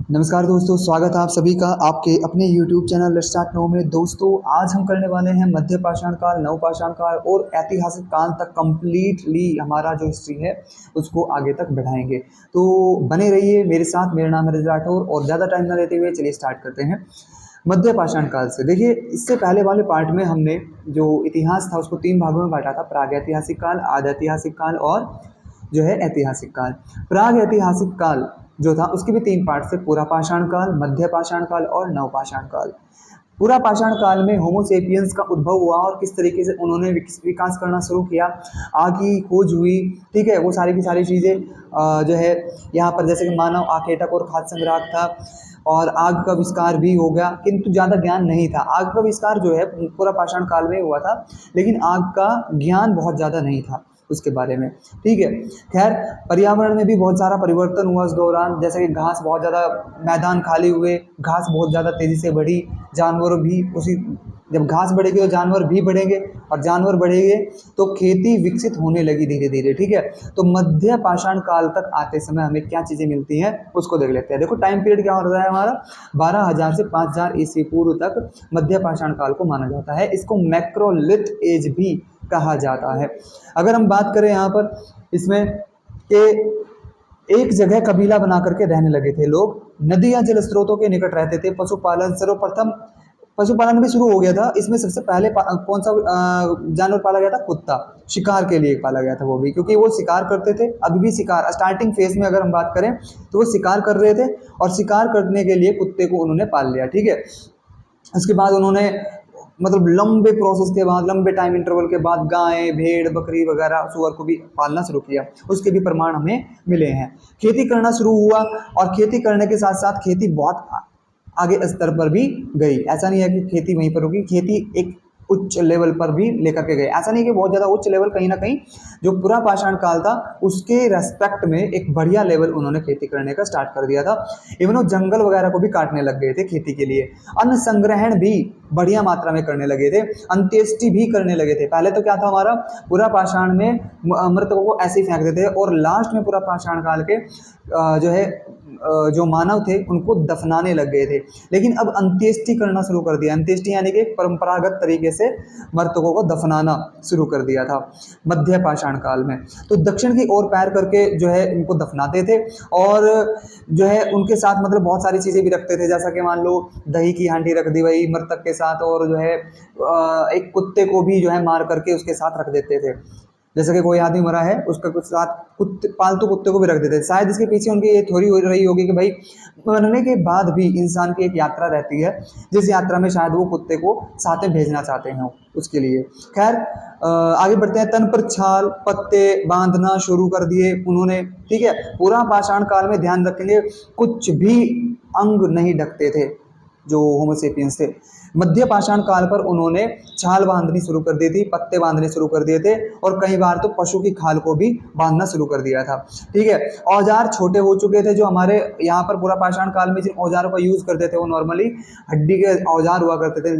नमस्कार दोस्तों, स्वागत है आप सभी का आपके अपने YouTube channel let's start now में। दोस्तों आज हम करने वाले हैं मध्य पाषाण काल, नवपाषाण काल और ऐतिहासिक काल तक कंप्लीटली हमारा जो हिस्ट्री है उसको आगे तक बढ़ाएंगे। तो बने रहिए मेरे साथ। मेरा नाम है रजत राठौर और ज़्यादा टाइम ना लेते हुए चलिए स्टार्ट करते हैं मध्य पाषाण काल से। देखिए, इससे पहले वाले पार्ट में हमने जो इतिहास था उसको 3 भागों में बांटा था: प्राग ऐतिहासिक काल, आदि ऐतिहासिक काल और जो है ऐतिहासिक काल। प्राग ऐतिहासिक काल जो था उसके भी 3 पार्ट से: पूरा पाषाण काल, मध्य पाषाण काल और नवपाषाण काल। पूरा पाषाण काल में होमोसेपियंस का उद्भव हुआ और किस तरीके से उन्होंने विकास करना शुरू किया, आग की खोज हुई, ठीक है, वो सारी की सारी चीज़ें जो है यहाँ पर, जैसे कि मानव आखेटक और खाद्य संग्राहक था और आग का आविष्कार भी हो गया, किंतु ज़्यादा ज्ञान नहीं था। आग का आविष्कार जो है पूरा पाषाण काल में हुआ था, लेकिन आग का ज्ञान बहुत ज़्यादा नहीं था उसके बारे में, ठीक है। खैर, पर्यावरण में भी बहुत सारा परिवर्तन हुआ उस दौरान, जैसे कि घास बहुत ज़्यादा, मैदान खाली हुए, घास बहुत ज़्यादा तेज़ी से बढ़ी, जानवर भी उसी, जब घास बढ़ेगी तो जानवर भी बढ़ेंगे और जानवर बढ़ेंगे तो खेती विकसित होने लगी धीरे धीरे, ठीक है। तो मध्य पाषाण काल तक आते समय हमें क्या चीज़ें मिलती हैं उसको देख लेते हैं। देखो, टाइम पीरियड क्या हो रहा है हमारा, 12,000 से 5,000 ईस्वी पूर्व तक मध्य पाषाण काल को माना जाता है। इसको मैक्रोलिथ एज भी कहा जाता है। अगर हम बात करें यहाँ पर इसमें कि एक जगह कबीला बना करके रहने लगे थे लोग, नदी या जल स्रोतों के निकट रहते थे। पशुपालन सर्वप्रथम, पशुपालन भी शुरू हो गया था। इसमें सबसे पहले कौन सा जानवर पाला गया था? कुत्ता। शिकार के लिए पाला गया था वो भी, क्योंकि वो शिकार करते थे। अभी भी शिकार स्टार्टिंग फेज में अगर हम बात करें तो वो शिकार कर रहे थे और शिकार करने के लिए कुत्ते को उन्होंने पाल लिया, ठीक है। उसके बाद उन्होंने मतलब लंबे प्रोसेस के बाद, लंबे टाइम इंटरवल के बाद गाय, भेड़, बकरी वगैरह, सुअर को भी पालना शुरू किया। उसके भी प्रमाण हमें मिले हैं। खेती करना शुरू हुआ और खेती करने के साथ साथ खेती बहुत आगे स्तर पर भी गई। ऐसा नहीं है कि खेती वहीं पर रुकी, खेती एक उच्च लेवल पर भी लेकर के गए। ऐसा नहीं कि बहुत ज़्यादा उच्च लेवल, कहीं ना कहीं जो पूरा पाषाण काल था उसके रेस्पेक्ट में एक बढ़िया लेवल उन्होंने खेती करने का स्टार्ट कर दिया था। इवन वो जंगल वगैरह को भी काटने लग गए थे खेती के लिए। अन्न संग्रहण भी बढ़िया मात्रा में करने लगे थे। अंत्येष्टि भी करने लगे थे। पहले तो क्या था हमारा, पूरा पाषाण में मृतकों को ऐसे ही फेंक देते थे और लास्ट में पूरा पाषाण काल के जो है जो मानव थे उनको दफनाने लग गए थे। लेकिन अब अंत्येष्टि करना शुरू कर दिया। अंत्येष्टि यानी कि एक परंपरागत तरीके से मृतकों को दफनाना शुरू कर दिया था मध्य पाषाण काल में। तो दक्षिण की ओर पैर करके जो है इनको दफनाते थे और जो है उनके साथ मतलब बहुत सारी चीज़ें भी रखते थे, जैसा कि मान लो दही की हांडी रख दी वही मृतक के साथ, और जो है एक कुत्ते को भी जो है मार करके उसके साथ रख देते थे। जैसे कि कोई आदमी मरा है उसका कुछ साथ कुत्ते, पालतू कुत्ते को भी रख देते हैं। शायद इसके पीछे उनकी ये थ्योरी हो रही होगी कि भाई मरने के बाद भी इंसान की एक यात्रा रहती है, जिस यात्रा में शायद वो कुत्ते को साथ में भेजना चाहते हैं उसके लिए। खैर, आगे बढ़ते हैं। तन पर छाल पत्ते बांधना शुरू कर दिए उन्होंने, ठीक है। पूरा पाषाण काल में ध्यान रखेंगे कुछ भी अंग नहीं ढकते थे जो होमोसेपियंस थे। मध्य पाषाण काल पर उन्होंने छाल बांधनी शुरू कर दी थी, पत्ते बांधने शुरू कर दिए थे और कई बार तो पशु की खाल को भी बांधना शुरू कर दिया था, ठीक है। औजार छोटे हो चुके थे। जो हमारे यहाँ पर पूरा पाषाण काल में जिन औजारों का यूज करते थे वो नॉर्मली हड्डी के औजार हुआ करते थे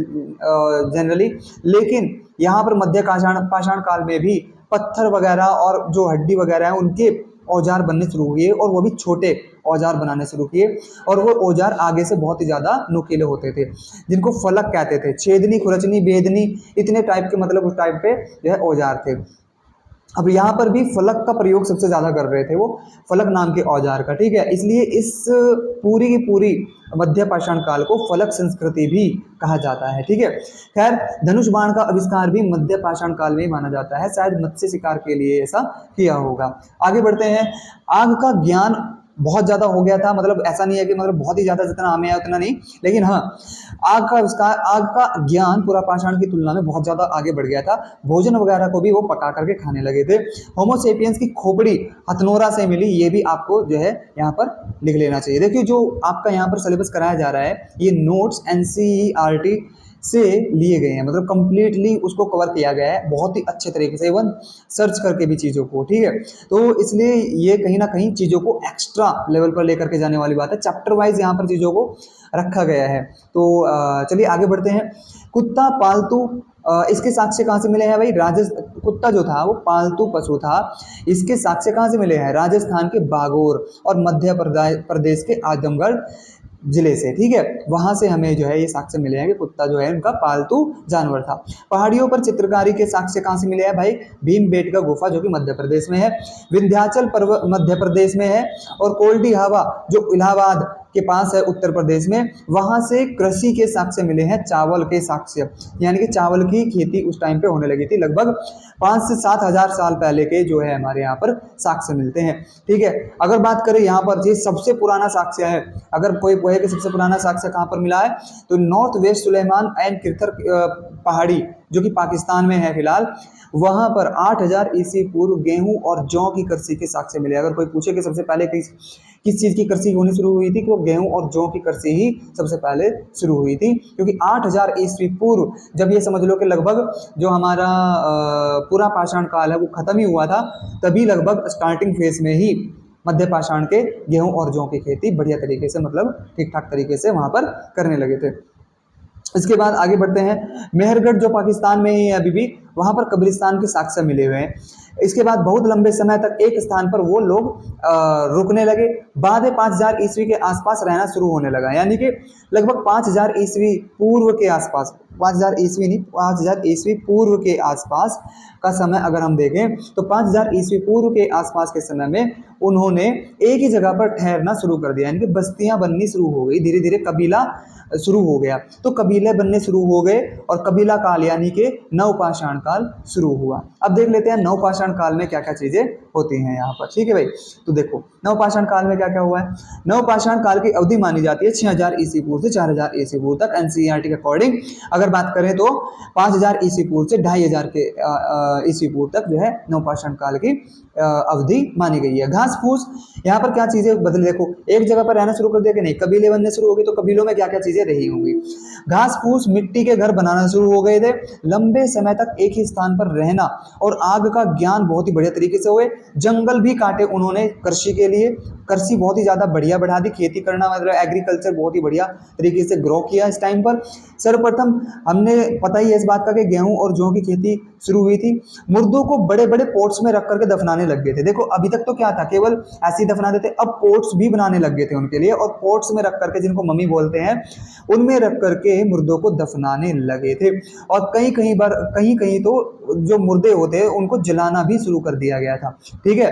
जनरली, लेकिन यहाँ पर मध्य पाषाण काल में भी पत्थर वगैरह और जो हड्डी वगैरह है उनके औजार बनने शुरू हुए और वो भी छोटे औजार बनाने शुरू किए। और वो औजार आगे से बहुत ही ज़्यादा नुकीले होते थे, जिनको फलक कहते थे। छेदनी, खुरचनी, बेदनी, इतने टाइप के मतलब उस टाइप पे जो है औजार थे। अब यहाँ पर भी फलक का प्रयोग सबसे ज़्यादा कर रहे थे वो, फलक नाम के औजार का, ठीक है। इसलिए इस पूरी की पूरी मध्य पाषाण काल को फलक संस्कृति भी कहा जाता है, ठीक है। खैर, धनुष बाण का आविष्कार भी मध्य पाषाण काल में ही माना जाता है। शायद मत्स्य शिकार के लिए ऐसा किया होगा। आगे बढ़ते हैं। आग का ज्ञान बहुत ज़्यादा हो गया था, मतलब ऐसा नहीं है कि मतलब बहुत ही ज़्यादा, जितना हमें है उतना नहीं, लेकिन हाँ, आग का आविष्कार, आग का ज्ञान पूरा पाषाण की तुलना में बहुत ज़्यादा आगे बढ़ गया था। भोजन वगैरह को भी वो पका करके खाने लगे थे। होमोसेपियंस की खोपड़ी हथनोरा से मिली, ये भी आपको जो है यहाँ पर लिख लेना चाहिए। देखिए, जो आपका यहाँ पर सिलेबस कराया जा रहा है ये नोट्स NCERT से लिए गए हैं, मतलब कंप्लीटली उसको कवर किया गया है बहुत ही अच्छे तरीके से, इवन सर्च करके भी चीज़ों को, ठीक है। तो इसलिए ये कहीं ना कहीं चीज़ों को एक्स्ट्रा लेवल पर लेकर के जाने वाली बात है। चैप्टर वाइज यहाँ पर चीज़ों को रखा गया है। तो चलिए आगे बढ़ते हैं। कुत्ता पालतू इसके साक्ष्य कहाँ से मिले हैं भाई? कुत्ता जो था वो पालतू पशु था। इसके साक्ष्य कहाँ से मिले हैं? राजस्थान के बागोर और मध्य प्रदेश के आजमगढ़ जिले से, ठीक है, वहां से हमें जो है ये साक्ष्य मिले हैं कि कुत्ता जो है उनका पालतू जानवर था। पहाड़ियों पर चित्रकारी के साक्ष्य कहाँ से मिले हैं भाई? भीमबेटका गुफा जो कि मध्य प्रदेश में है, विंध्याचल पर्वत मध्य प्रदेश में है, और कोल्डी हवा जो इलाहाबाद के पास है उत्तर प्रदेश में, वहां से कृषि के साक्ष्य मिले हैं, चावल के साक्ष्य, यानी कि चावल की खेती उस टाइम पे होने लगी थी, लगभग 5 से 7 हजार साल पहले के जो है हमारे यहाँ पर साक्ष्य मिलते हैं, ठीक है। अगर बात करें यहाँ पर ये सबसे पुराना साक्ष्य है, अगर कोई कहे कि सबसे पुराना साक्ष्य कहाँ पर मिला है, तो north west Sulaiman and Kirthar पहाड़ी जो कि पाकिस्तान में है फिलहाल, वहां पर 8000 ईस्वी पूर्व गेहूं और जौ की कृषि के साक्ष्य मिले। अगर कोई पूछे कि सबसे पहले किस चीज की कृषि होनी शुरू हुई थी, तो गेहूं और जौ की कृषि ही सबसे पहले शुरू हुई थी, क्योंकि 8000 ईस्वी पूर्व, जब ये समझ लो कि लगभग जो हमारा पूरा पाषाण काल है वो खत्म ही हुआ था, तभी लगभग स्टार्टिंग फेज में ही मध्य पाषाण के गेहूं और जौ की खेती बढ़िया तरीके से, मतलब ठीक ठाक तरीके से वहां पर करने लगे थे। इसके बाद आगे बढ़ते हैं, मेहरगढ़ जो पाकिस्तान में ही है अभी भी, वहां पर कब्रिस्तान के साक्ष्य मिले हुए हैं। इसके बाद बहुत लंबे समय तक एक स्थान पर वो लोग रुकने लगे, बाद में 5000 ईस्वी के आसपास रहना शुरू होने लगा, यानी कि लगभग 5000 ईस्वी पूर्व के आसपास, 5000 ईस्वी नहीं, 5000 ईस्वी पूर्व के आसपास का समय अगर हम देखें तो 5000 ईस्वी पूर्व के आसपास के समय में उन्होंने एक ही जगह पर ठहरना शुरू कर दिया, यानी कि बस्तियां बननी शुरू हो गई, धीरे धीरे कबीला शुरू हो गया, तो कबीले बनने शुरू हो गए और कबीला काल यानी कि नवपाषाण काल शुरू हुआ। अब देख लेते हैं नवपाषाण काल में क्या क्या चीजें होती हैं यहाँ पर, ठीक है भाई। तो देखो नवपाषाण काल में क्या क्या हुआ है। नवपाषाण काल की अवधि मानी जाती है 6000 ईस्वी पूर्व से 4000 ईस्वी पूर्व तक, एनसीईआरटी के अकॉर्डिंग। अगर बात करें तो 5000 ईस्वी पूर्व से 2500 के ईस्वी पूर्व तक जो है नवपाषाण काल की अवधि मानी गई है। घास फूस, यहाँ पर क्या चीजें बदली, देखो एक जगह पर रहना शुरू कर दिया कि नहीं, कबीले बनने शुरू हो गए, तो कबीलों में क्या क्या चीजें रही होंगी। घास फूस, मिट्टी के घर बनाना शुरू हो गए थे, लंबे समय तक एक ही स्थान पर रहना और आग का ज्ञान बहुत ही बढ़िया तरीके से हुए। जंगल भी काटे उन्होंने कृषि के लिए, कृषि बहुत ही ज्यादा बढ़िया बढ़ा दी, खेती करना मतलब एग्रीकल्चर बहुत ही बढ़िया तरीके से ग्रो किया इस टाइम पर। सर्वप्रथम हमने पता ही है इस बात का कि गेहूं और जौ की खेती शुरू हुई थी। मुर्दों को बड़े बड़े पोर्ट्स में रख करके दफनाने लग गए थे। देखो अभी तक तो क्या था, केवल ऐसे ही दफना देते, अब पोर्ट्स भी बनाने लग गए थे उनके लिए, और पोर्ट्स में रख करके, जिनको मम्मी बोलते हैं, उनमें रख करके मुर्दों को दफनाने लगे थे। और कहीं कहीं तो जो मुर्दे होते हैं उनको जलाना भी शुरू कर दिया गया था, ठीक है।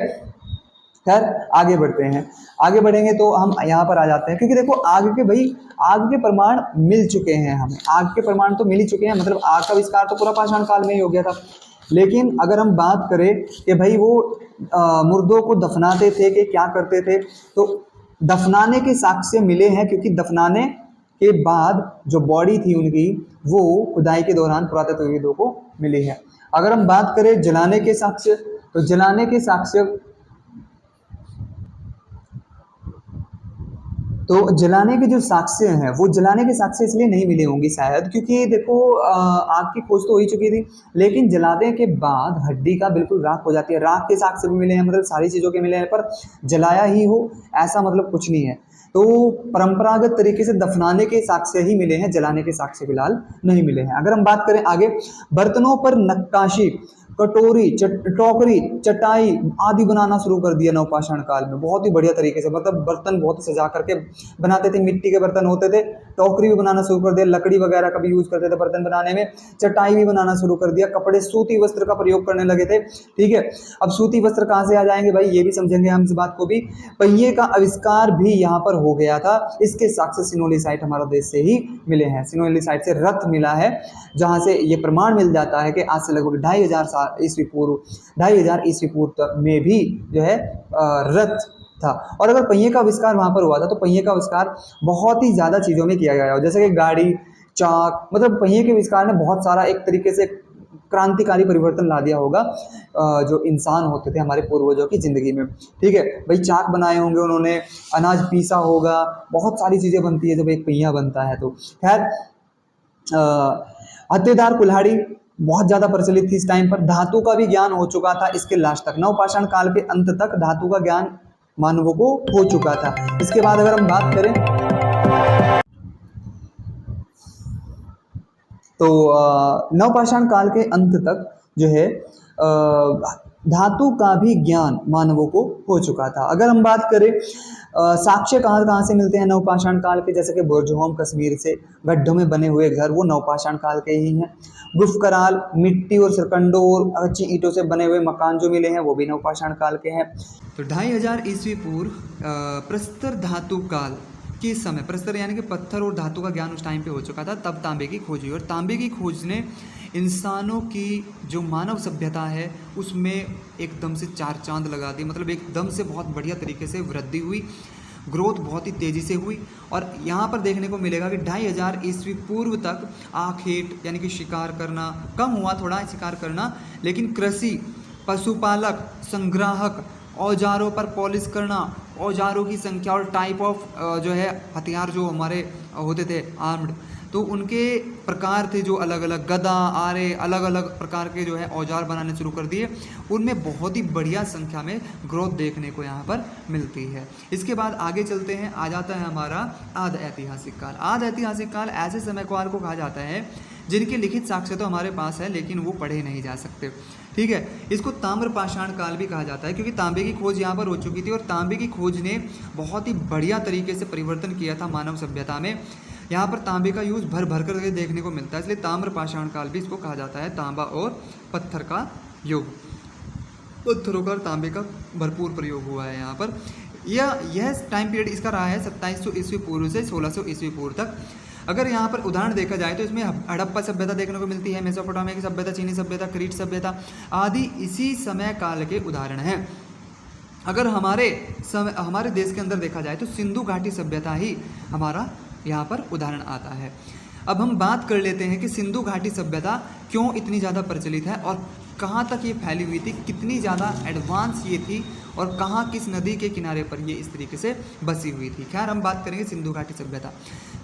खैर आगे बढ़ते हैं, आगे बढ़ेंगे तो हम यहाँ पर आ जाते हैं, क्योंकि देखो आग के प्रमाण मिल चुके हैं हमें, आग के प्रमाण तो मिल ही चुके हैं, मतलब आग का आविष्कार तो पूरा पाषाण काल में ही हो गया था। लेकिन अगर हम बात करें कि भाई वो मुर्दों को दफनाते थे कि क्या करते थे, तो दफनाने के साक्ष्य मिले हैं, क्योंकि दफनाने के बाद जो बॉडी थी उनकी वो खुदाई के दौरान पुरातत्वविदों को मिली है। अगर हम बात करें जलाने के साक्ष्य, तो जलाने के साक्ष्य, तो जलाने के जो साक्ष्य हैं वो जलाने के साक्ष्य इसलिए नहीं मिले होंगे शायद, क्योंकि देखो आग की खोज तो हो ही चुकी थी, लेकिन जलाने के बाद हड्डी का बिल्कुल राख हो जाती है। राख के साक्ष्य भी मिले हैं, मतलब सारी चीज़ों के मिले हैं, पर जलाया ही हो ऐसा मतलब कुछ नहीं है। तो परंपरागत तरीके से दफनाने के साक्ष्य ही मिले हैं, जलाने के साक्ष्य फिलहाल नहीं मिले हैं। अगर हम बात करें आगे, बर्तनों पर नक्काशी, कटोरी, टोकरी, चटाई आदि बनाना शुरू कर दिया नवपाषाण काल में, बहुत ही बढ़िया तरीके से, मतलब बर्तन बहुत ही सजा करके बनाते थे, मिट्टी के बर्तन होते थे। टोकरी भी बनाना शुरू कर दिया, लकड़ी वगैरह का भी यूज करते थे बर्तन बनाने में। चटाई भी बनाना शुरू कर दिया, कपड़े, सूती वस्त्र का प्रयोग करने लगे थे, ठीक है। अब सूती वस्त्र कहाँ से आ जाएंगे भाई, ये भी समझेंगे हम इस बात को भी। पहिए का आविष्कार भी यहाँ पर हो गया था, इसके साक्ष्य सिनोली साइट हमारे देश से ही मिले हैं। सिनोली साइट से रथ मिला है, जहाँ से ये प्रमाण मिल जाता है कि आज से लगभग 2500 ईस्वी पूर्व, 2500 ईस्वी पूर्व में भी जो है रथ था। और अगर पहिए का आविष्कार वहां पर हुआ था, तो पहिए का आविष्कार बहुत ही ज्यादा चीजों में किया गया हो, जैसे कि गाड़ी, चाक, मतलब पहिए के आविष्कार ने बहुत सारा एक तरीके से क्रांतिकारी परिवर्तन ला दिया होगा जो इंसान होते थे हमारे पूर्वजों की जिंदगी में, ठीक है भाई। चाक बनाए होंगे उन्होंने, अनाज पीसा होगा, बहुत सारी चीजें बनती है जब एक पहिया बनता है तो। खैर हत्तेदार कुल्हाड़ी बहुत ज्यादा प्रचलित थी इस टाइम पर। धातु का भी ज्ञान हो चुका था इसके लास्ट तक, नवपाषाण काल के अंत तक धातु का ज्ञान मानवों को हो चुका था। इसके बाद अगर हम बात करें तो नवपाषाण काल के अंत तक जो है धातु का भी ज्ञान मानवों को हो चुका था। अगर हम बात करें साक्ष्य कहाँ से मिलते हैं नवपाषाण काल के, जैसे कि बुर्जहोम कश्मीर से गड्ढों में बने हुए घर वो नवपाषाण काल के ही हैं। गुफ कराल मिट्टी और सरकंडों और अच्छी ईंटों से बने हुए मकान जो मिले हैं वो भी नवपाषाण काल के हैं। तो 2500 ईस्वी पूर्व प्रस्तर धातु काल के समय, प्रस्तर यानी कि पत्थर और धातु का ज्ञान उस टाइम पे हो चुका था, तब तांबे की खोज हुई। और तांबे की खोज ने इंसानों की जो मानव सभ्यता है उसमें एकदम से चार चांद लगा दी। मतलब एकदम से बहुत बढ़िया तरीके से वृद्धि हुई, ग्रोथ बहुत ही तेज़ी से हुई। और यहाँ पर देखने को मिलेगा कि 2500 ईस्वी पूर्व तक आखेट यानी कि शिकार करना कम हुआ, थोड़ा शिकार करना, लेकिन कृषि, पशुपालक, संग्राहक, औजारों पर पॉलिश करना, औजारों की संख्या और टाइप ऑफ जो है हथियार जो हमारे होते थे आर्म्ड, तो उनके प्रकार थे जो अलग अलग, गदा, आरे, अलग अलग प्रकार के जो है औजार बनाने शुरू कर दिए। उनमें बहुत ही बढ़िया संख्या में ग्रोथ देखने को यहाँ पर मिलती है। इसके बाद आगे चलते हैं, आ जाता है हमारा आद ऐतिहासिक काल। आद ऐतिहासिक काल ऐसे समय काल को कहा जाता है जिनके लिखित साक्ष्य तो हमारे पास है लेकिन वो पढ़े नहीं जा सकते। ठीक है, इसको ताम्रपाषाण काल भी कहा जाता है क्योंकि तांबे की खोज यहाँ पर हो चुकी थी और तांबे की खोज ने बहुत ही बढ़िया तरीके से परिवर्तन किया था मानव सभ्यता में। यहाँ पर तांबे का यूज़ भर भर कर देखने को मिलता है, इसलिए ताम्रपाषाण काल भी इसको कहा जाता है। तांबा और पत्थर का युग, पत्थरों का तांबे का भरपूर प्रयोग हुआ है यहाँ पर। यह टाइम पीरियड इसका रहा है 2700 ईस्वी पूर्व से 1600 ईस्वी पूर्व तक। अगर यहाँ पर उदाहरण देखा जाए तो इसमें हड़प्पा सभ्यता देखने को मिलती है, मेसोपोटामिया की सभ्यता, चीनी सभ्यता, क्रीट सभ्यता आदि इसी समय काल के उदाहरण हैं। अगर हमारे देश के अंदर देखा जाए तो सिंधु घाटी सभ्यता ही हमारा यहाँ पर उदाहरण आता है। अब हम बात कर लेते हैं कि सिंधु घाटी सभ्यता क्यों इतनी ज़्यादा प्रचलित है और कहाँ तक ये फैली हुई थी, कितनी ज़्यादा एडवांस ये थी और कहाँ किस नदी के किनारे पर ये इस तरीके से बसी हुई थी। खैर हम बात करेंगे सिंधु घाटी सभ्यता।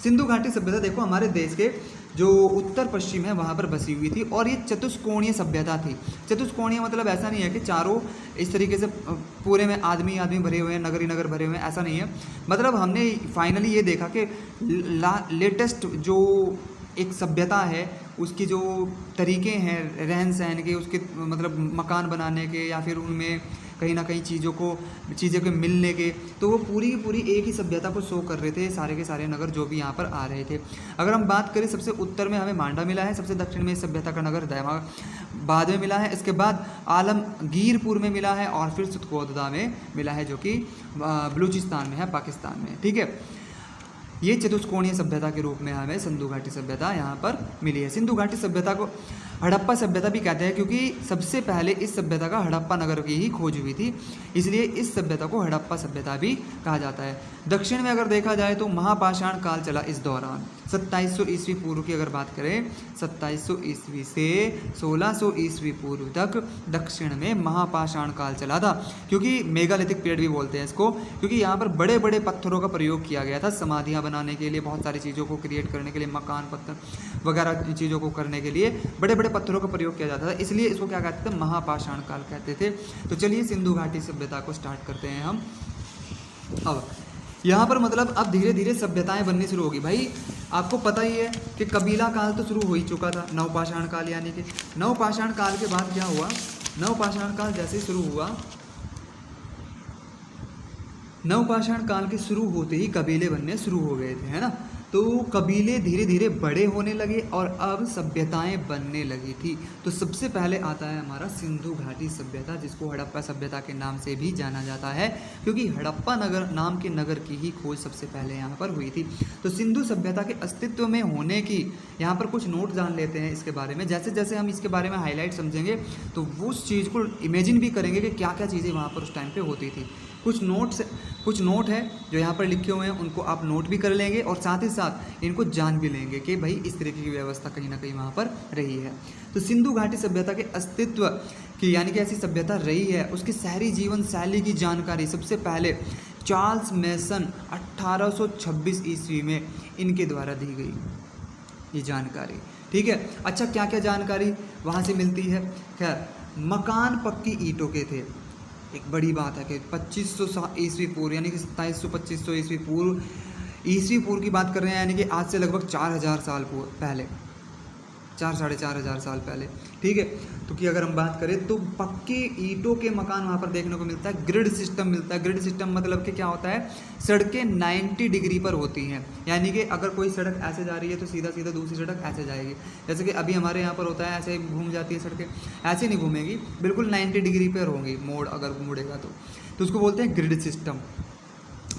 सिंधु घाटी सभ्यता देखो हमारे देश के जो उत्तर पश्चिम है वहाँ पर बसी हुई थी और ये चतुष्कोणीय सभ्यता थी। चतुष्कोणीय मतलब ऐसा नहीं है कि चारों इस तरीके से पूरे में आदमी आदमी भरे हुए हैं, नगर ही नगर भरे हुए हैं, ऐसा नहीं है। मतलब हमने फाइनली ये देखा कि लेटेस्ट जो एक सभ्यता है उसकी जो तरीके हैं रहन सहन के, उसके मतलब मकान बनाने के या फिर उनमें कहीं ना कहीं चीज़ों के मिलने के, तो वो पूरी की पूरी एक ही सभ्यता को शो कर रहे थे सारे के सारे नगर जो भी यहाँ पर आ रहे थे। अगर हम बात करें सबसे उत्तर में हमें मांडा मिला है, सबसे दक्षिण में इस सभ्यता का नगर बाद में मिला है, इसके बाद आलमगीरपुर में मिला है और फिर सुतकोदा में मिला है जो कि बलूचिस्तान में है, पाकिस्तान में। ठीक है, ये चतुष्कोणीय सभ्यता के रूप में हमें सिंधु घाटी सभ्यता यहाँ पर मिली है। सिंधु घाटी सभ्यता को हड़प्पा सभ्यता भी कहते हैं क्योंकि सबसे पहले इस सभ्यता का हड़प्पा नगर की ही खोज हुई थी, इसलिए इस सभ्यता को हड़प्पा सभ्यता भी कहा जाता है। दक्षिण में अगर देखा जाए तो महापाषाण काल चला इस दौरान। 2700 ईस्वी पूर्व की अगर बात करें, 2700 ईस्वी से 1600 ईस्वी पूर्व तक दक्षिण में महापाषाण काल चला था, क्योंकि मेगालिथिक पीरियड भी बोलते हैं इसको, क्योंकि यहाँ पर बड़े बड़े पत्थरों का प्रयोग किया गया था समाधियाँ बनाने के लिए, बहुत सारी चीज़ों को क्रिएट करने के लिए, मकान पत्थर वगैरह चीज़ों को करने के लिए बड़े बड़े पत्थरों का प्रयोग किया जाता था, इसलिए इसको क्या कहते थे, महापाषाण काल कहते थे। तो चलिए सिंधु घाटी सभ्यता को स्टार्ट करते हैं हम। अब यहाँ पर मतलब अब धीरे धीरे सभ्यताएं बननी शुरू होगी। भाई आपको पता ही है कि कबीला काल तो शुरू हो ही चुका था, नवपाषाण काल, यानी कि नवपाषाण काल के बाद क्या हुआ, नवपाषाण काल जैसे ही शुरू हुआ, नवपाषाण काल के शुरू होते ही कबीले बनने शुरू हो गए थे, है ना। तो कबीले धीरे धीरे बड़े होने लगे और अब सभ्यताएं बनने लगी थी। तो सबसे पहले आता है हमारा सिंधु घाटी सभ्यता, जिसको हड़प्पा सभ्यता के नाम से भी जाना जाता है, क्योंकि हड़प्पा नगर नाम के नगर की ही खोज सबसे पहले यहाँ पर हुई थी। तो सिंधु सभ्यता के अस्तित्व में होने की यहाँ पर कुछ नोट जान लेते हैं इसके बारे में। जैसे जैसे हम इसके बारे में हाईलाइट समझेंगे तो वो उस चीज़ को इमेजिन भी करेंगे कि क्या क्या चीज़ें वहाँ पर उस टाइम पर होती थी। कुछ नोट है जो यहाँ पर लिखे हुए हैं, उनको आप नोट भी कर लेंगे और साथ ही साथ इनको जान भी लेंगे कि भाई इस तरीके की व्यवस्था कहीं ना कहीं वहाँ पर रही है। तो सिंधु घाटी सभ्यता के अस्तित्व की, यानी कि ऐसी सभ्यता रही है, उसकी शहरी जीवन शैली की जानकारी सबसे पहले चार्ल्स मेसन 1826 ईस्वी में इनके द्वारा दी गई ये जानकारी। ठीक है, अच्छा क्या क्या जानकारी वहाँ से मिलती है। खैर, मकान पक्की ईंटों के थे, एक बड़ी बात है कि 2500 ईस्वी पूर्व, यानी कि 2700-2500 ईस्वी पूर्व की बात कर रहे हैं, यानी कि आज से लगभग 4000 साल पहले 4 साढ़े 4 हज़ार साल पहले। ठीक है, तो कि अगर हम बात करें तो पक्के ईंटों के मकान वहाँ पर देखने को मिलता है। ग्रिड सिस्टम मिलता है। ग्रिड सिस्टम मतलब कि क्या होता है, सड़कें 90 डिग्री पर होती हैं, यानी कि अगर कोई सड़क ऐसे जा रही है तो सीधा सीधा दूसरी सड़क ऐसे जाएगी। जैसे कि अभी हमारे यहाँ पर होता है, ऐसे घूम जाती है सड़कें, ऐसे नहीं घूमेगी, बिल्कुल 90 डिग्री पर होंगी मोड़, अगर मुड़ेगा तो उसको बोलते हैं ग्रिड सिस्टम।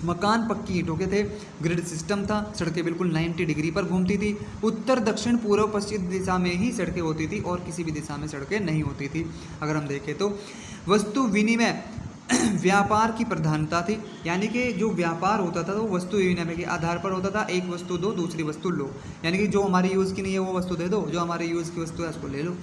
मकान पक्की ईंटों के थे, ग्रिड सिस्टम था, सड़कें बिल्कुल 90 डिग्री पर घूमती थी, उत्तर दक्षिण पूर्व पश्चिम दिशा में ही सड़कें होती थी और किसी भी दिशा में सड़कें नहीं होती थी। अगर हम देखें तो वस्तु विनिमय व्यापार की प्रधानता थी, यानी कि जो व्यापार होता था वो वस्तु विनिमय के आधार पर होता था। एक वस्तु दो, दूसरी वस्तु लो, यानी कि जो हमारे यूज़ की नहीं है वो वस्तु दे दो, जो हमारे यूज़ की वस्तु है उसको ले लो।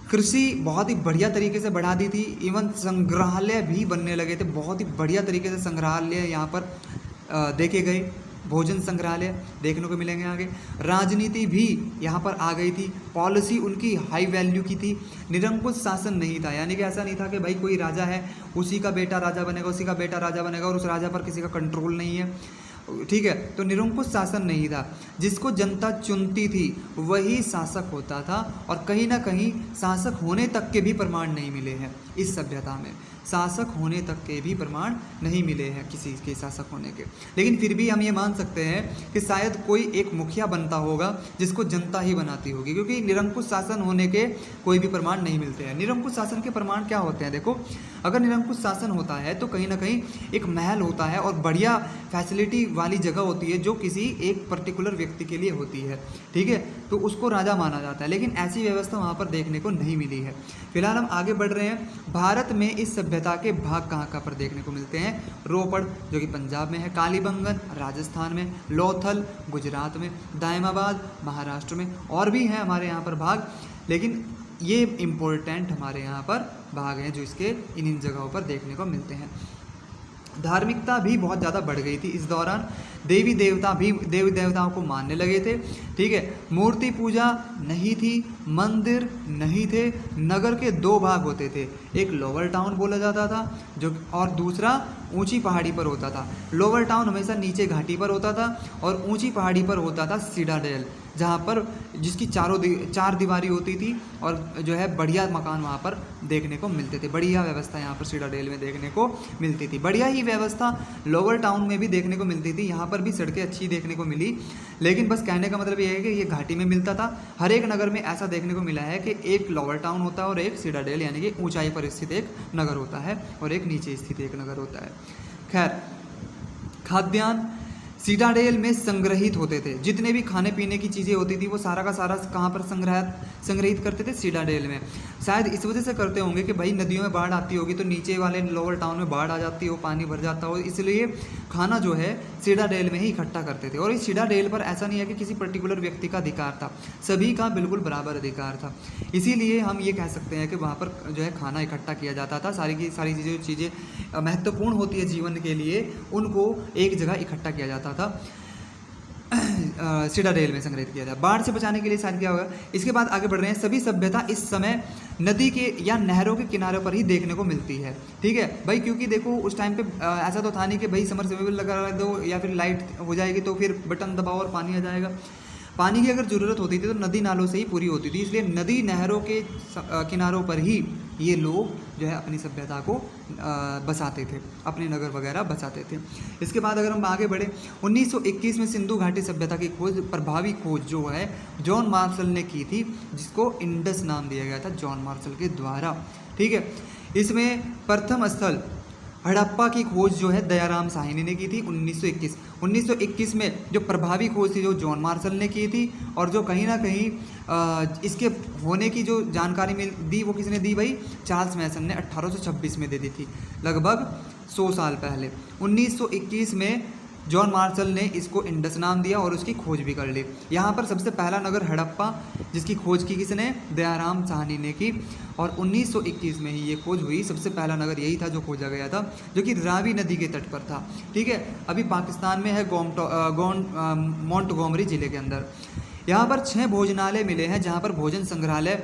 कृषि बहुत ही बढ़िया तरीके से बढ़ा दी थी। इवन संग्रहालय भी बनने लगे थे, बहुत ही बढ़िया तरीके से संग्रहालय यहाँ पर देखे गए। भोजन संग्रहालय देखने को मिलेंगे आगे। राजनीति भी यहाँ पर आ गई थी, पॉलिसी उनकी हाई वैल्यू की थी। निरंकुश शासन नहीं था, यानी कि ऐसा नहीं था कि भाई कोई राजा है उसी का बेटा राजा बनेगा, उसी का बेटा राजा बनेगा और उस राजा पर किसी का कंट्रोल नहीं है। ठीक है, तो निरंकुश शासन नहीं था। जिसको जनता चुनती थी वही शासक होता था, और कहीं ना कहीं शासक होने तक के भी प्रमाण नहीं मिले हैं इस सभ्यता में। शासक होने तक के भी प्रमाण नहीं मिले हैं किसी के शासक होने के, लेकिन फिर भी हम ये मान सकते हैं कि शायद कोई एक मुखिया बनता होगा जिसको जनता ही बनाती होगी, क्योंकि निरंकुश शासन होने के कोई भी प्रमाण नहीं मिलते हैं। निरंकुश शासन के प्रमाण क्या होते हैं, देखो, अगर निरंकुश शासन होता है तो कहीं ना कहीं एक महल होता है और बढ़िया फैसिलिटी वाली जगह होती है जो किसी एक पर्टिकुलर व्यक्ति के लिए होती है। ठीक है, तो उसको राजा माना जाता है, लेकिन ऐसी व्यवस्था वहाँ पर देखने को नहीं मिली है। फिलहाल हम आगे बढ़ रहे हैं। भारत में इस सभ्यता के भाग कहाँ पर देखने को मिलते हैं? रोपड़ जो कि पंजाब में है, कालीबंगन राजस्थान में, लोथल गुजरात में, दायमाबाद महाराष्ट्र में, और भी हैं हमारे यहाँ पर भाग, लेकिन ये इम्पोर्टेंट हमारे यहाँ पर भाग हैं जो इसके इन जगहों पर देखने को मिलते हैं। धार्मिकता भी बहुत ज़्यादा बढ़ गई थी इस दौरान। देवी देवताओं को मानने लगे थे। ठीक है, मूर्ति पूजा नहीं थी, मंदिर नहीं थे। नगर के 2 भाग होते थे, एक लोअर टाउन बोला जाता था जो, और दूसरा ऊंची पहाड़ी पर होता था। लोअर टाउन हमेशा नीचे घाटी पर होता था और ऊंची पहाड़ी पर होता था सिटाडेल, जहाँ पर जिसकी 4 दीवारी होती थी और जो है बढ़िया मकान वहाँ पर देखने को मिलते थे। बढ़िया व्यवस्था यहाँ पर सिटाडेल में देखने को मिलती थी। बढ़िया ही व्यवस्था लोअर टाउन में भी देखने को मिलती थी। यहाँ पर भी सड़कें अच्छी देखने को मिली, लेकिन बस कहने का मतलब ये है कि ये घाटी में मिलता था। हर एक नगर में ऐसा देखने को मिला है कि एक लोअर टाउन होता है और एक सिटाडेल यानी कि ऊंचाई पर स्थित एक नगर होता है और एक नीचे स्थित एक नगर होता है। खैर, खाद्यान्न सिटाडेल में संग्रहित होते थे। जितने भी खाने पीने की चीज़ें होती थी वो सारा का सारा कहाँ पर संग्रहित करते थे? सिटाडेल में। शायद इस वजह से करते होंगे कि भाई नदियों में बाढ़ आती होगी तो नीचे वाले लोअर टाउन में बाढ़ आ जाती हो, पानी भर जाता हो, इसलिए खाना जो है सिटाडेल में ही इकट्ठा करते थे। और इस सिटाडेल पर ऐसा नहीं है कि किसी पर्टिकुलर व्यक्ति का अधिकार था, सभी का बिल्कुल बराबर अधिकार था। इसीलिए हम ये कह सकते हैं कि वहाँ पर जो है खाना इकट्ठा किया जाता था। सारी की सारी चीज़ें महत्वपूर्ण होती है जीवन के लिए, उनको एक जगह इकट्ठा किया जाता था, सिटाडेल में संग्रहित किया था। बाढ़ से बचाने के लिए शायद क्या होगा। इसके बाद आगे बढ़ रहे हैं। सभी सभ्यता इस समय नदी के या नहरों के किनारों पर ही देखने को मिलती है। ठीक है भाई, क्योंकि देखो उस टाइम पे ऐसा तो था नहीं कि भाई समरसेबल लगा दो या फिर लाइट हो जाएगी तो फिर बटन दबाओ और पानी आ जाएगा। पानी की अगर ज़रूरत होती थी तो नदी नालों से ही पूरी होती थी, इसलिए नदी नहरों के किनारों पर ही ये लोग जो है अपनी सभ्यता को बसाते थे, अपने नगर वगैरह बसाते थे। इसके बाद अगर हम आगे बढ़े, 1921 में सिंधु घाटी सभ्यता की खोज, प्रभावी खोज जो है जॉन मार्शल ने की थी, जिसको इंडस नाम दिया गया था जॉन मार्शल के द्वारा। ठीक है, इसमें प्रथम स्थल हड़प्पा की खोज जो है दयाराम साहनी ने की थी 1921 में। जो प्रभावी खोज थी जो जॉन मार्शल ने की थी, और जो कहीं ना कहीं इसके होने की जो जानकारी दी वो किसने दी भाई? चार्ल्स मैसन ने 1826 में दे दी थी, लगभग 100 साल पहले। 1921 में जॉन मार्शल ने इसको इंडस नाम दिया और उसकी खोज भी कर ली। यहाँ पर सबसे पहला नगर हड़प्पा, जिसकी खोज की किसने? दयाराम साहनी ने की, और 1921 में ही ये खोज हुई। सबसे पहला नगर यही था जो खोजा गया था, जो कि रावी नदी के तट पर था। ठीक है, अभी पाकिस्तान में है मोंटगोमरी ज़िले के अंदर। यहाँ पर 6 भोजनालय मिले हैं जहाँ पर भोजन संग्रहालय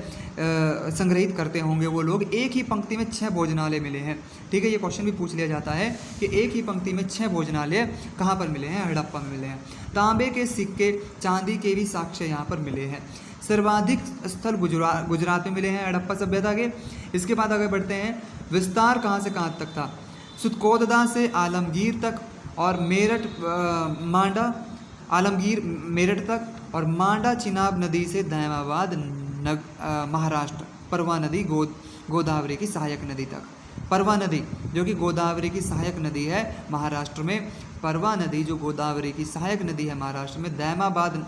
संग्रहित करते होंगे वो लोग। एक ही पंक्ति में 6 भोजनालय मिले हैं। ठीक है, ये क्वेश्चन भी पूछ लिया जाता है कि एक ही पंक्ति में 6 भोजनालय कहाँ पर मिले हैं? हड़प्पा में मिले हैं। तांबे के सिक्के, चांदी के भी साक्ष्य यहाँ पर मिले हैं। सर्वाधिक स्थल गुजरात में मिले हैं हड़प्पा सभ्यता के। इसके बाद आगे बढ़ते हैं, विस्तार कहाँ से कहाँ तक था? सुतकोतदा से आलमगीर तक और मेरठ मांडा, आलमगीर मेरठ तक और मांडा चिनाब नदी से दयामाबाद महाराष्ट्र, परवा नदी गोदावरी की सहायक नदी तक। परवा नदी जो कि गोदावरी की सहायक नदी है महाराष्ट्र में, परवा नदी जो गोदावरी की सहायक नदी है महाराष्ट्र में, दयामाबाद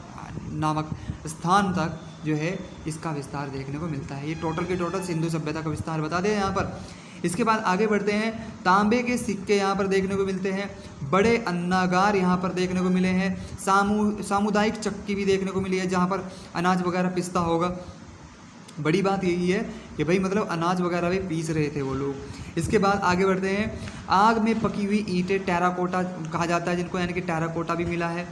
नामक स्थान तक जो है इसका विस्तार देखने को मिलता है। ये टोटल के टोटल सिंधु सभ्यता का विस्तार बता दें यहाँ पर। इसके बाद आगे बढ़ते हैं, तांबे के सिक्के यहाँ पर देखने को मिलते हैं, बड़े अन्नागार यहाँ पर देखने को मिले हैं, सामुदायिक चक्की भी देखने को मिली है जहाँ पर अनाज वगैरह पिसता होगा। बड़ी बात यही है कि भाई मतलब अनाज वगैरह भी पीस रहे थे वो लोग। इसके बाद आगे बढ़ते हैं, आग में पकी हुई ईंटें, टेराकोटा कहा जाता है जिनको, यानी कि टेराकोटा भी मिला है।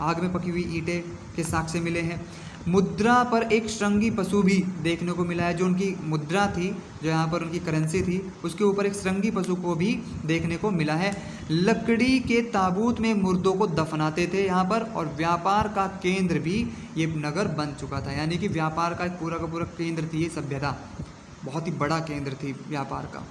आग में पकी हुई ईंटें के साक्ष्य मिले हैं। मुद्रा पर एक श्रृंगी पशु भी देखने को मिला है, जो उनकी मुद्रा थी, जो यहाँ पर उनकी करेंसी थी, उसके ऊपर एक श्रृंगी पशु को भी देखने को मिला है। लकड़ी के ताबूत में मुर्दों को दफनाते थे यहाँ पर, और व्यापार का केंद्र भी ये नगर बन चुका था, यानी कि व्यापार का पूरा केंद्र थी ये सभ्यता, बहुत ही बड़ा केंद्र थी व्यापार का।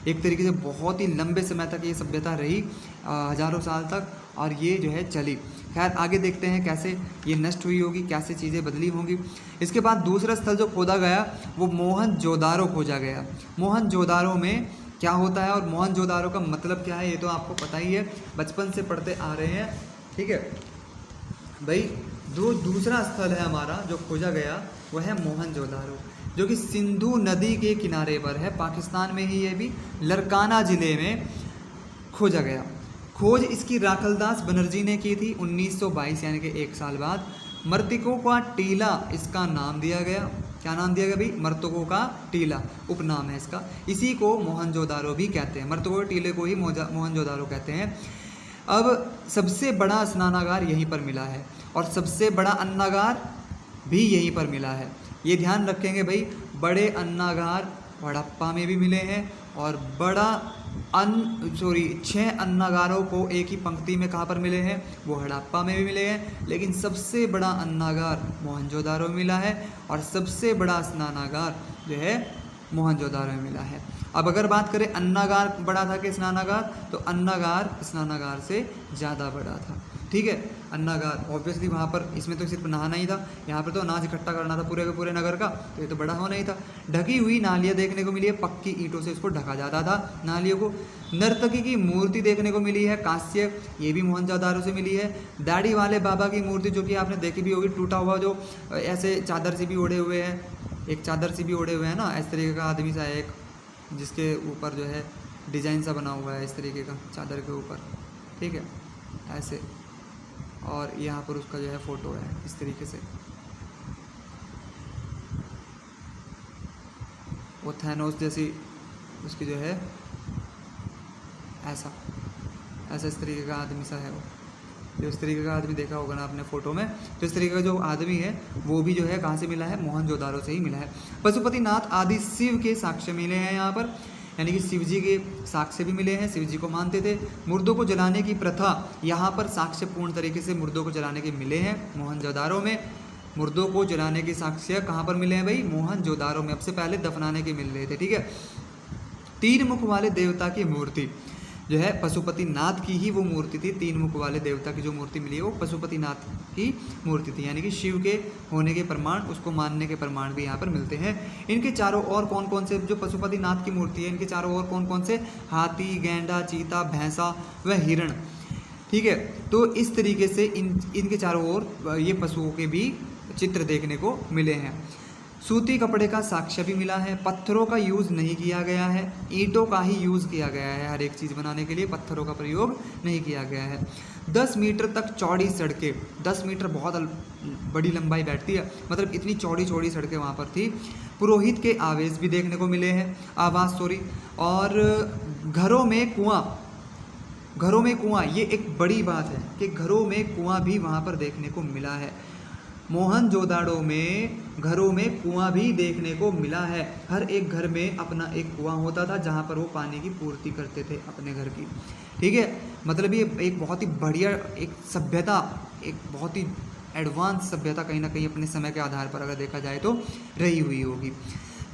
एक तरीके से बहुत ही लंबे समय तक ये सभ्यता रही, हजारों साल तक, और ये जो है चली। खैर आगे देखते हैं कैसे ये नष्ट हुई होगी, कैसे चीज़ें बदली होंगी। इसके बाद दूसरा स्थल जो खोदा गया वो मोहनजोदारो खोजा गया। मोहनजोदारो में क्या होता है और मोहनजोदारो का मतलब क्या है ये तो आपको पता ही है, बचपन से पढ़ते आ रहे हैं। ठीक है भाई, दूसरा स्थल है हमारा जो खोजा गया वह है मोहनजोदारो, जो कि सिंधु नदी के किनारे पर है, पाकिस्तान में ही ये भी लरकाना ज़िले में खोजा गया। खोज इसकी राखलदास बनर्जी ने की थी 1922, यानी कि 1 साल बाद। मृतकों का टीला इसका नाम दिया गया। क्या नाम दिया गया भाई? मृतकों का टीला उपनाम है इसका। इसी को मोहनजोदारो भी कहते हैं, मृतकों के टीले को ही मोहनजोदारो कहते हैं। अब सबसे बड़ा स्नानागार यहीं पर मिला है और सबसे बड़ा अन्नागार भी यहीं पर मिला है। ये ध्यान रखेंगे भाई, बड़े अन्नागार हड़प्पा में भी मिले हैं और 6 अन्नागारों को एक ही पंक्ति में कहाँ पर मिले हैं? वो हड़प्पा में भी मिले हैं, लेकिन सबसे बड़ा अन्नागार मोहनजोदारो में मिला है और सबसे बड़ा स्नानागार जो है मोहनजोदारो में मिला है। अब अगर बात करें अन्नागार बड़ा था कि स्नानागार, तो अन्नागार स्नानागार से ज़्यादा बड़ा था। ठीक है, अन्नागार ऑब्वियसली वहाँ पर, इसमें तो सिर्फ नहाना ही था, यहाँ पर तो अनाज इकट्ठा करना था पूरे के पूरे नगर का, तो ये तो बड़ा होना ही था। ढकी हुई नालियाँ देखने को मिली है, पक्की ईंटों से इसको ढका जाता था नालियों को। नर्तकी की मूर्ति देखने को मिली है कांस्य, ये भी मोहनजोदारो से मिली है। दाढ़ी वाले बाबा की मूर्ति जो कि आपने देखी भी होगी, टूटा हुआ जो ऐसे चादर से भी ओढ़े हुए हैं, एक चादर से भी ओढ़े हुए हैं ना, इस तरीके का आदमी सा एक, जिसके ऊपर जो है डिज़ाइन सा बना हुआ है इस तरीके का चादर के ऊपर। ठीक है, ऐसे, और यहाँ पर उसका जो है फ़ोटो है इस तरीके से, वो थैनोस जैसी उसकी जो है ऐसा इस तरीके का आदमी सा है वो, जो इस तरीके का आदमी देखा होगा ना आपने फ़ोटो में, तो इस तरीके का जो आदमी है वो भी जो है कहाँ से मिला है? मोहनजोदारो से ही मिला है। पशुपतिनाथ आदि शिव के साक्ष्य मिले हैं यहाँ पर, यानी कि शिव जी के साक्ष्य भी मिले हैं, शिव जी को मानते थे। मुर्दों को जलाने की प्रथा यहाँ पर साक्ष्य पूर्ण तरीके से मुर्दों को जलाने के मिले हैं मोहनजोदारो में। मुर्दों को जलाने के साक्ष्य कहाँ पर मिले हैं भाई? मोहनजोदारो में। अब से पहले दफनाने के मिल रहे थे। ठीक है, 3 मुख वाले देवता की मूर्ति जो है पशुपतिनाथ की ही वो मूर्ति थी। 3 मुख वाले देवता की जो मूर्ति मिली है वो पशुपतिनाथ की मूर्ति थी, यानी कि शिव के होने के प्रमाण, उसको मानने के प्रमाण भी यहाँ पर मिलते हैं। इनके चारों ओर कौन कौन से, जो पशुपतिनाथ की मूर्ति है, इनके चारों ओर कौन कौन से? हाथी, गैंडा, चीता, भैंसा व हिरण। ठीक है, तो इस तरीके से इनके चारों ओर ये पशुओं के भी चित्र देखने को मिले हैं। सूती कपड़े का साक्ष्य भी मिला है। पत्थरों का यूज़ नहीं किया गया है, ईंटों का ही यूज़ किया गया है। हर एक चीज़ बनाने के लिए पत्थरों का प्रयोग नहीं किया गया है। 10 मीटर तक चौड़ी सड़कें, 10 मीटर बहुत बड़ी लंबाई बैठती है, मतलब इतनी चौड़ी चौड़ी सड़कें वहाँ पर थी। पुरोहित के आवेश भी देखने को मिले हैं, और घरों में कुआं, ये एक बड़ी बात है कि घरों में कुआं भी वहाँ पर देखने को मिला है। मोहनजोदाड़ो में घरों में कुआं भी देखने को मिला है। हर एक घर में अपना एक कुआं होता था जहाँ पर वो पानी की पूर्ति करते थे अपने घर की। ठीक है, मतलब ये एक बहुत ही बढ़िया एक सभ्यता, एक बहुत ही एडवांस सभ्यता कहीं ना कहीं अपने समय के आधार पर अगर देखा जाए तो रही हुई होगी।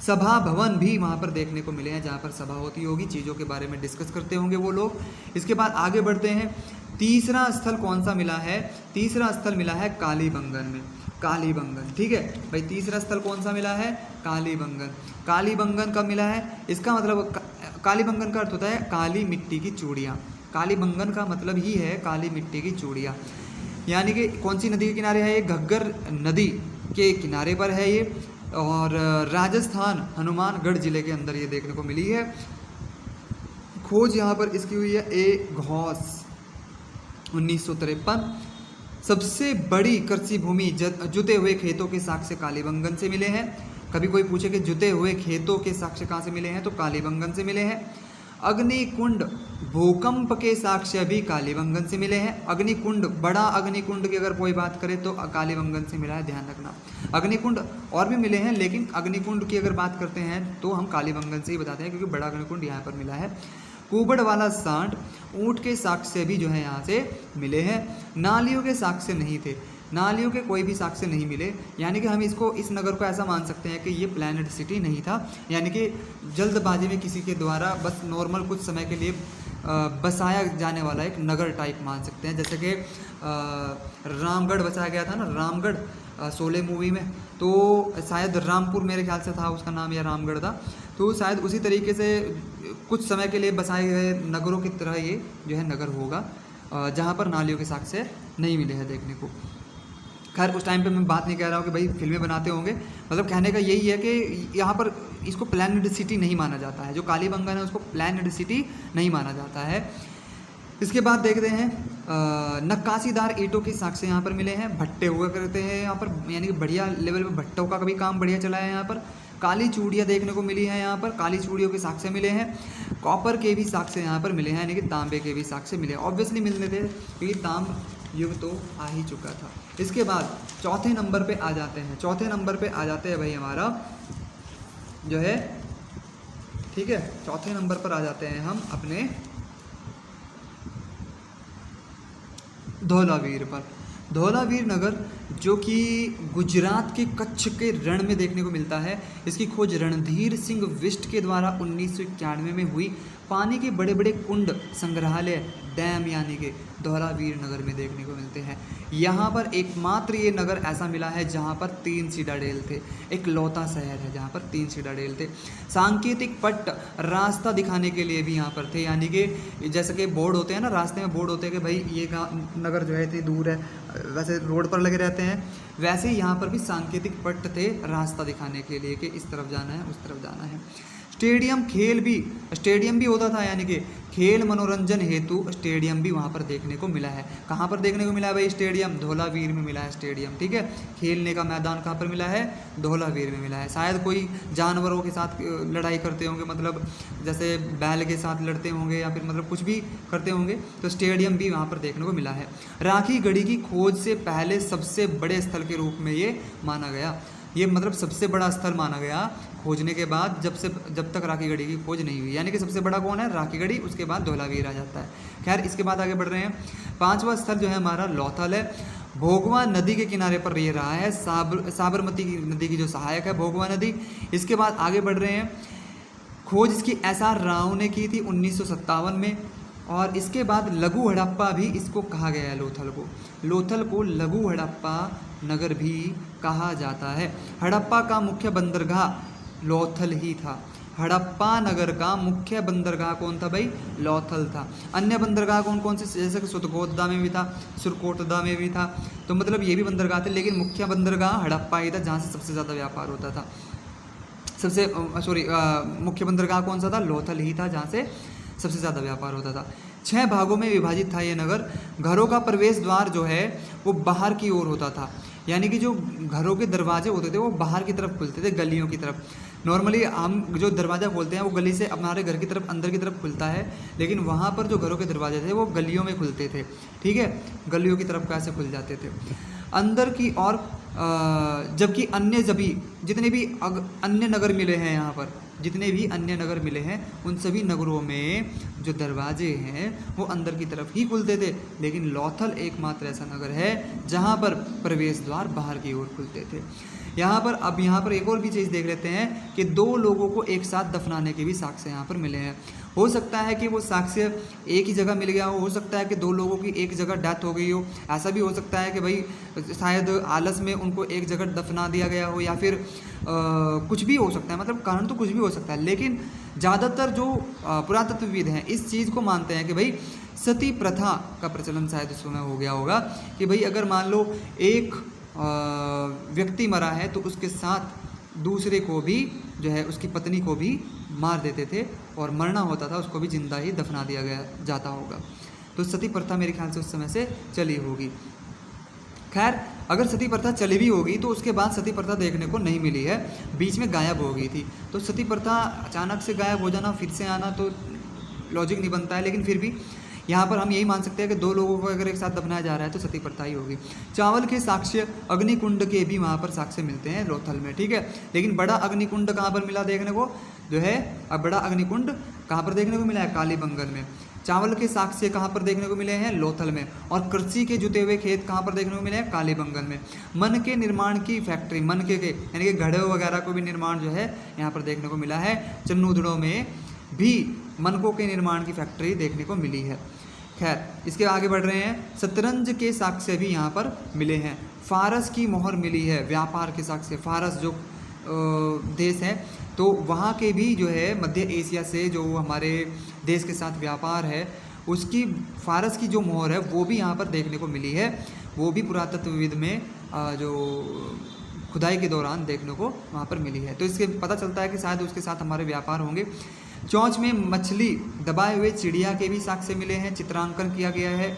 सभा भवन भी वहाँ पर देखने को मिले हैं जहाँ पर सभा होती होगी, चीज़ों के बारे में डिस्कस करते होंगे वो लोग। इसके बाद आगे बढ़ते हैं। तीसरा स्थल कौन सा मिला है? तीसरा स्थल मिला है कालीबंगन में। कालीबंगन, ठीक है भाई, तीसरा स्थल कौन सा मिला है? कालीबंगन। कालीबंगन कब मिला है? इसका मतलब कालीबंगन का अर्थ होता है काली मिट्टी की चूड़ियाँ। कालीबंगन का मतलब ही है काली मिट्टी की चूड़ियाँ। यानी कि कौन सी नदी के किनारे है ये? घग्गर नदी के किनारे पर है ये, और राजस्थान हनुमानगढ़ जिले के अंदर ये देखने को मिली है। खोज यहाँ पर इसकी हुई है ए घोष 1953। सबसे बड़ी कृषि भूमि जुते हुए खेतों के साक्ष्य कालीबंगन से मिले हैं। कभी कोई पूछे कि जुते हुए खेतों के साक्ष्य कहाँ से मिले हैं, तो कालीबंगन से मिले हैं। अग्निकुंड भूकंप के साक्ष्य भी कालीबंगन से मिले हैं। अग्निकुंड, बड़ा अग्निकुंड की अगर कोई बात करे तो कालीबंगन से मिला है, ध्यान रखना। अग्निकुंड और भी मिले हैं, लेकिन अग्निकुंड की अगर बात करते हैं तो हम कालीबंगन से ही बताते हैं, क्योंकि बड़ा अग्निकुंड यहाँ पर मिला है। कुबड़ वाला सांड, ऊँट के साक्ष्य भी जो है यहाँ से मिले हैं। नालियों के साक्ष्य नहीं थे, नालियों के कोई भी साक्ष्य नहीं मिले। यानी कि हम इसको, इस नगर को ऐसा मान सकते हैं कि ये प्लैनेड सिटी नहीं था, यानी कि जल्दबाजी में किसी के द्वारा बस नॉर्मल कुछ समय के लिए बसाया जाने वाला एक नगर टाइप मान सकते हैं। जैसे कि रामगढ़ बसाया गया था ना, रामगढ़ शोले मूवी में, तो शायद रामपुर मेरे ख्याल से था उसका नाम, या रामगढ़ था, तो शायद उसी तरीके से कुछ समय के लिए बसाए गए नगरों की तरह ये जो है नगर होगा, जहाँ पर नालियों के साक्ष्य नहीं मिले हैं देखने को। खैर उस टाइम पे मैं बात नहीं कह रहा हूँ कि भाई फिल्में बनाते होंगे, मतलब कहने का यही है कि यहाँ पर इसको प्लैनेड सिटी नहीं माना जाता है। जो कालीबंगन है उसको प्लैनेड सिटी नहीं माना जाता है। इसके बाद देखते हैं नक्काशीदार ईंटों के साक्ष्य यहाँ पर मिले हैं। भट्टे हुआ करते हैं यहाँ पर, यानी कि बढ़िया लेवल पे भट्टों का भी काम बढ़िया चला है यहाँ पर। काली चूड़ियाँ देखने को मिली हैं यहाँ पर, काली चूड़ियों के साक्ष्य मिले हैं। कॉपर के भी साक्ष्य यहाँ पर मिले हैं, यानी कि तांबे के भी साक्ष्य मिले। ऑब्वियसली मिलने थे क्योंकि ताम्र युग तो आ ही चुका था। इसके बाद चौथे नंबर पे आ जाते हैं। चौथे नंबर पे आ जाते हैं भाई हमारा जो है, ठीक है, चौथे नंबर पर आ जाते हैं हम अपने धौलावीर पर। धौलावीर नगर जो कि गुजरात के कच्छ के रण में देखने को मिलता है। इसकी खोज रणधीर सिंह बिष्ट के द्वारा 1991 में हुई। पानी के बड़े बड़े कुंड, संग्रहालय, डैम यानी कि धौलावीर नगर में देखने को मिलते हैं। यहाँ पर एकमात्र ये नगर ऐसा मिला है जहाँ पर 3 सिटाडेल थे। एक लौता शहर है जहाँ पर 3 सिटाडेल थे। सांकेतिक पट्ट रास्ता दिखाने के लिए भी यहाँ पर थे, यानी कि जैसे कि बोर्ड होते हैं ना, रास्ते में बोर्ड होते हैं कि भाई ये नगर जो है इतनी दूर है, वैसे रोड पर लगे रहते हैं, वैसे ही यहाँ पर भी सांकेतिक पट्ट थे रास्ता दिखाने के लिए कि इस तरफ जाना है, उस तरफ जाना है। स्टेडियम भी होता था, यानी कि खेल मनोरंजन हेतु स्टेडियम भी वहाँ पर देखने को मिला है। कहाँ पर देखने को मिला है भाई स्टेडियम? धौलावीर में मिला है स्टेडियम, ठीक है। खेलने का मैदान कहाँ पर मिला है? धौलावीर में मिला है। शायद कोई जानवरों के साथ लड़ाई करते होंगे, मतलब जैसे बैल के साथ लड़ते होंगे या फिर मतलब कुछ भी करते होंगे, तो स्टेडियम भी वहाँ पर देखने को मिला है। राखी गढ़ी की खोज से पहले सबसे बड़े स्थल के रूप में ये माना गया। ये मतलब सबसे बड़ा स्थल माना गया खोजने के बाद, जब तक राखी गढ़ी की खोज नहीं हुई। यानी कि सबसे बड़ा कौन है? राखी गढ़ी, उसके बाद धौलावीर आ जाता है। खैर इसके बाद आगे बढ़ रहे हैं। 5वां स्थल जो है हमारा लौथल है। भोगवा नदी के किनारे पर ये रहा है। साबरमती नदी की जो सहायक है भोगवा नदी। इसके बाद आगे बढ़ रहे हैं। खोज इसकी SR राव ने की थी 1957 में। और इसके बाद लघु हड़प्पा भी इसको कहा गया है। लोथल को लघु हड़प्पा नगर भी कहा जाता है। हड़प्पा का मुख्य बंदरगाह लोथल ही था। हड़प्पा नगर का मुख्य बंदरगाह कौन था भाई? लोथल था। अन्य बंदरगाह कौन कौन से? जैसे कि सुरकोटदा में भी था, सुरकोटदा में भी था, तो मतलब ये भी बंदरगाह थे, लेकिन मुख्य बंदरगाह हड़प्पा ही था जहाँ से सबसे ज़्यादा व्यापार होता था। मुख्य बंदरगाह कौन सा था? लोथल ही था, जहाँ से सबसे ज़्यादा व्यापार होता था। 6 भागों में विभाजित था ये नगर। घरों का प्रवेश द्वार जो है वो बाहर की ओर होता था, यानी कि जो घरों के दरवाजे होते थे वो बाहर की तरफ खुलते थे, गलियों की तरफ। नॉर्मली हम जो दरवाज़ा खोलते हैं वो गली से हमारे घर की तरफ, अंदर की तरफ खुलता है, लेकिन वहाँ पर जो घरों के दरवाजे थे वो गलियों में खुलते थे, ठीक है, गलियों की तरफ कैसे खुल जाते थे। अंदर की और जबकि अन्य सभी जितने भी अन्य नगर मिले हैं यहाँ पर, जितने भी अन्य नगर मिले हैं उन सभी नगरों में जो दरवाजे हैं वो अंदर की तरफ ही खुलते थे, लेकिन लोथल एकमात्र ऐसा नगर है जहाँ पर प्रवेश द्वार बाहर की ओर खुलते थे। यहाँ पर एक और भी चीज़ देख लेते हैं कि 2 लोगों को एक साथ दफनाने के भी साक्ष्य यहाँ पर मिले हैं। हो सकता है कि वो साक्ष्य एक ही जगह मिल गया हो सकता है कि 2 लोगों की एक जगह डेथ हो गई हो, ऐसा भी हो सकता है कि भाई शायद आलस में उनको एक जगह दफना दिया गया हो, या फिर कुछ भी हो सकता है, मतलब कारण तो कुछ भी हो सकता है। लेकिन ज़्यादातर जो पुरातत्वविद हैं इस चीज़ को मानते हैं कि भाई सती प्रथा का प्रचलन शायद उस समय हो गया होगा कि भाई अगर मान लो एक व्यक्ति मरा है तो उसके साथ दूसरे को भी जो है उसकी पत्नी को भी मार देते थे, और मरना होता था उसको भी जिंदा ही दफना दिया गया जाता होगा। तो सती प्रथा मेरे ख्याल से उस समय से चली होगी। खैर अगर सती प्रथा चली भी होगी तो उसके बाद सती प्रथा देखने को नहीं मिली है, बीच में गायब हो गई थी। तो सती प्रथा अचानक से गायब हो जाना फिर से आना तो लॉजिक नहीं बनता है, लेकिन फिर भी यहाँ पर हम यही मान सकते हैं कि 2 लोगों को अगर एक साथ दफनाया जा रहा है तो सती प्रथा ही होगी। चावल के साक्ष्य अग्निकुंड के भी वहाँ पर साक्ष्य मिलते हैं लोथल में, ठीक है। लेकिन बड़ा अग्निकुंड कहाँ पर मिला देखने को जो है, अब बड़ा अग्निकुंड कहाँ पर देखने को मिला है, कालीबंगन में। चावल के साक्ष्य कहाँ पर देखने को मिले हैं, लोथल में। और कृषि के जुते हुए खेत कहाँ पर देखने को मिले हैं, कालीबंगन में। मन के निर्माण की फैक्ट्री, मन के यानी कि घड़े वगैरह को भी निर्माण जो है यहाँ पर देखने को मिला है। चन्नूदड़ों में भी मनकों के निर्माण की फैक्ट्री देखने को मिली है। खैर इसके आगे बढ़ रहे हैं, शतरंज के साक्ष्य भी यहाँ पर मिले हैं। फारस की मोहर मिली है, व्यापार के साक्ष्य। फारस जो देश है तो वहाँ के भी जो है मध्य एशिया से जो हमारे देश के साथ व्यापार है उसकी फारस की जो मोहर है वो भी यहाँ पर देखने को मिली है। वो भी पुरातत्वविद में जो खुदाई के दौरान देखने को वहाँ पर मिली है। तो इससे पता चलता है कि शायद उसके साथ हमारे व्यापार होंगे। चोंच में मछली दबाए हुए चिड़िया के भी साक्ष्य मिले हैं, चित्रांकन किया गया है,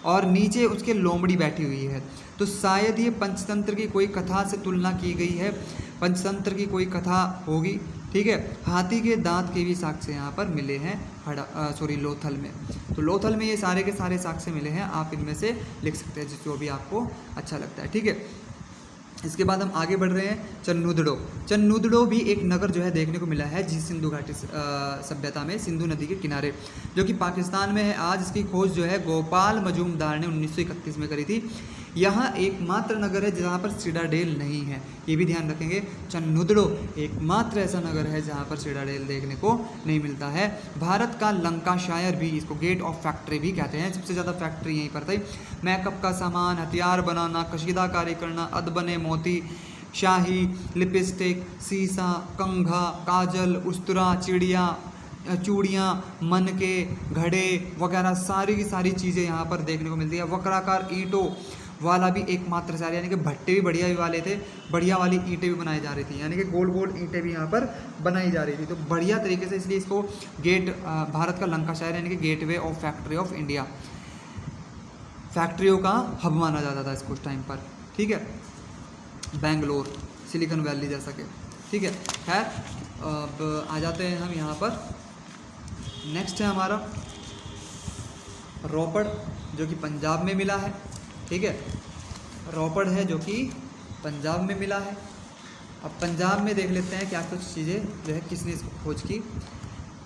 और नीचे उसके लोमड़ी बैठी हुई है। तो शायद ये पंचतंत्र की कोई कथा से तुलना की गई है, पंचतंत्र की कोई कथा होगी, ठीक है। हाथी के दांत के भी साक्ष्य यहाँ पर मिले हैं लोथल में। तो लोथल में ये सारे के सारे साक्ष्य मिले हैं, आप इनमें से लिख सकते हैं जो भी आपको अच्छा लगता है, ठीक है। इसके बाद हम आगे बढ़ रहे हैं, चन्नूदड़ो। चन्नूदड़ो भी एक नगर जो है देखने को मिला है जी सिंधु घाटी सभ्यता में, सिंधु नदी के किनारे, जो कि पाकिस्तान में है आज। इसकी खोज जो है गोपाल मजूमदार ने 1931 में करी थी। यहाँ एकमात्र नगर है जहाँ पर सिडाडेल नहीं है, ये भी ध्यान रखेंगे। चन्नूदड़ो एकमात्र ऐसा नगर है जहाँ पर सिडाडेल देखने को नहीं मिलता है। भारत का लंकाशायर भी, इसको गेट ऑफ फैक्ट्री भी कहते हैं, सबसे ज़्यादा फैक्ट्री यहीं पर थी। मेकअप का सामान, हथियार बनाना, कशीदाकारी करना, अदबने मोती, शाही, लिपस्टिक, सीसा, कंघा, काजल, उस्तरा, चूड़ियाँ, मन के घड़े वगैरह सारी की सारी चीज़ें यहाँ पर देखने को मिलती है। वक्राकार ईंटों वाला भी एकमात्र शहर, यानी कि भट्टे भी बढ़िया ही वाले थे, बढ़िया वाली ईंटें भी बनाई जा रही थी, यानी कि गोल गोल ईंटें भी यहाँ पर बनाई जा रही थी। तो बढ़िया तरीके से, इसलिए इसको भारत का लंकाशायर यानी कि gateway of factory of India, फैक्ट्रियों का हब माना जाता था इसको उस टाइम पर, ठीक है। बेंगलोर, सिलिकॉन वैली जैसा के, ठीक है। खैर अब आ जाते हैं हम यहाँ पर, नेक्स्ट है हमारा रोपड़, जो कि पंजाब में मिला है, ठीक है। रोपड़ है जो कि पंजाब में मिला है। अब पंजाब में देख लेते हैं क्या कुछ चीज़ें जो है किसने इसको खोज की।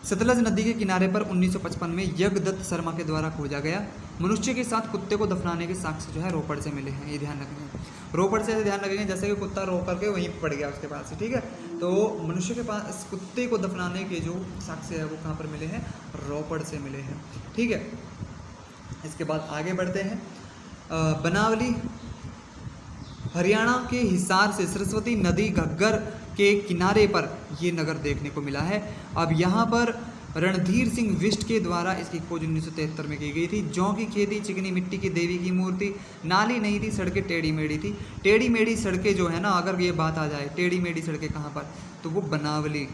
सतलज नदी के किनारे पर 1955 में यज्ञदत्त शर्मा के द्वारा खोजा गया। मनुष्य के साथ कुत्ते को दफनाने के साक्ष्य जो है रोपड़ से मिले हैं, ये ध्यान रखेंगे। रोपड़ से ध्यान रखेंगे जैसे कि कुत्ता रो करके वहीं पड़ गया उसके पास से, ठीक है। तो मनुष्य के पास कुत्ते को दफनाने के जो साक्ष्य है वो कहाँ पर मिले हैं, रोपड़ से मिले हैं, ठीक है। इसके बाद आगे बढ़ते हैं, बनावली हरियाणा के हिसार से सरस्वती नदी घग्गर के किनारे पर ये नगर देखने को मिला है। अब यहाँ पर रणधीर सिंह विष्ट के द्वारा इसकी खोज 1973 में की गई थी। जौ की खेती, चिकनी मिट्टी की देवी की मूर्ति, नाली नहीं थी, सड़कें टेढ़ी मेढ़ी थी। टेढ़ी मेढ़ी सड़कें जो है ना, अगर ये बात आ जाए टेढ़ी मेढ़ी सड़कें कहाँ पर, तो वो बनावली